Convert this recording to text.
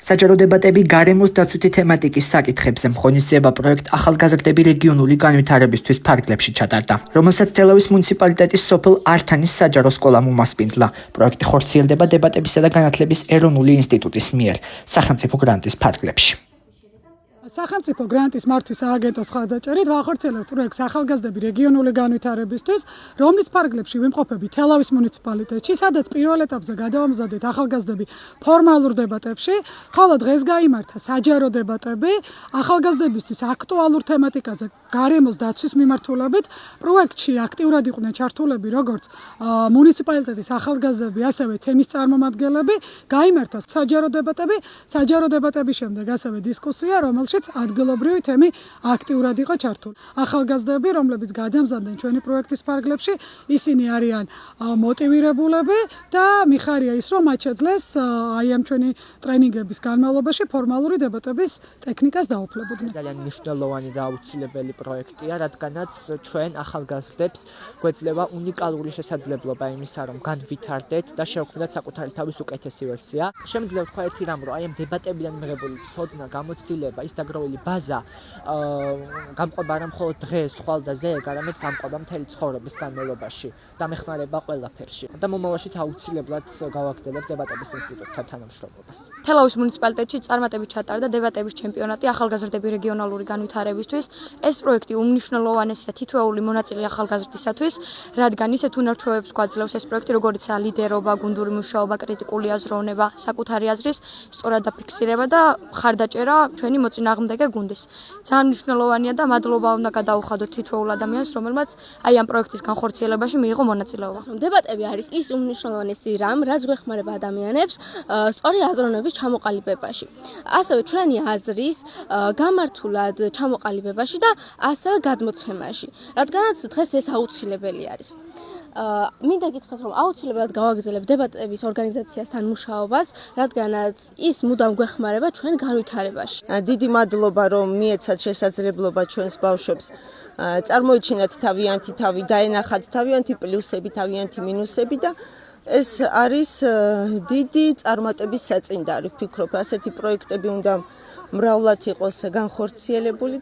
საჯარო დებატები გარემოს დაცვითი თემატიკის საკითხებზე მხონისძიება პროექტ ახალგაზრდები რეგიონული განვითარებისთვის ფარგლებში ჩატარდა, რომელსაც თელავის მუნიციპალიტეტის სოფელ ართანის საჯარო სკოლამ უმასპინძლა. პროექტი ხორციელდება დებატებისა და განათლების ეროვნული ინსტიტუტის მიერ სახელმწიფო გრანტის ფარგლებში. სახელმწიფო გრანტის მართვის სააგენტოს მხარდაჭერით ვახორციელებთ პროექტს ახალგაზრდები რეგიონული განვითარებისთვის, რომლის ფარგლებში ვიმყოფებით თელავის მუნიციპალიტეტში, სადაც პირველ ეტაპზე გადავამზადეთ ახალგაზრდები ფორმალურ დებატებში, ხოლო დღეს გაიმართა საჯარო დებატები ახალგაზრდებისთვის აქტუალურ თემატიკაზე გარემოს დაცვის მიმართულებით. პროექტში აქტიურად იყვნენ ჩართულები როგორც მუნიციპალიტეტის ახალგაზრდები, ასევე თემის წარმომადგენლები. გაიმართა საჯარო დებატების შემდეგ ასევე დისკუსია, რომელშიც ადგილობრივი თემი აქტიურად იყო ჩართული. ახალგაზრდები, რომლებიც გადამზადდნენ ჩვენი პროექტის ფარგლებში, ისინი არიან მოტივირებულები და მიხარია ის, რომ მათ შეძლეს აი ამ ჩვენი ტრენინგების განმავლობაში ფორმალური დებატების ტექნიკას დაუფლებოდნენ. ძალიან მნიშვნელოვანი და აუცილებელი პროექტია, რადგანაც ჩვენ ახალგაზრდებს გვეძლევა უნიკალური შესაძლებლობა იმისა, რომ განვითარდეთ და შევქმნათ საკუთარი თავის უკეთესი ვერსია. შემიძლია ვთქვა ერთი რამ, რომ აი ამ დებატებიდან მიღებული ცოდნა, გამოცდილება, ის დაგროვილი ბაზა გამყვება არა მხოლოდ დღეს, ხვალ და ზეგ, არამედ გამყვება მთელი ცხოვრების განმავლობაში და მეხმარება ყველაფერში. და მომავალშიც აუცილებლად გავაგრძელებ დებატების ინსტიტუტთან თანამშრომლობას. თელავის მუნიციპალიტეტში წარმატებით ჩატარდა დებატების ჩემპიონატი ახალგაზრდები რეგიონალური განვითარებისთვის. ეს პროექტი უმნიშვნელოვანესია თითოეული მონაწილე ახალგაზრდისათვის, რადგან ისეთ უნარჩვევებს გვაძლევს ეს პროექტი, როგორიცაა ლიდერობა, გუნდური მუშაობა, კრიტიკული აზროვნება, საკუთარი აზრის სწორად დაფიქსირება და მხარდაჭერა ჩვენი მოწინააღმდეგე გუნდის. ძალიან მნიშვნელოვანია და მადლობა უნდა გადაუხადოთ თითოეულ ადამიანს, რომელმაც აი ამ პროექტის განხორციელებაში მიიღო მონაწილეობა. დებატები არის ის უმნიშვნელოვანესი რამ, რაც გვეხმარება ადამიანებს სწორი აზროვნების ჩამოყალიბებაში. ასევე ჩვენი აზრის გამართულად ჩამოყალიბებაში და ასევე გადმოცემაში, რადგანაც დღეს ეს აუცილებელი არის. მინდა გითხრათ, რომ აუცილებლად გავაგრძელებ დებატების ორგანიზაციასთან მუშაობას, რადგანაც ის მუდამ გვეხმარება ჩვენ განვითარებაში. დიდი მადლობა, რომ მიეცათ შესაძლებლობა ჩვენს ბავშვებს წარმოიჩინათ თავიანთი თავი, დაენახათ თავიანთი პლუსები, თავიანთი მინუსები და ეს არის დიდი წარმატების საწინდარი. ვფიქრობ, ასეთი პროექტები უნდა მრავლად იყოს განხორციელებული.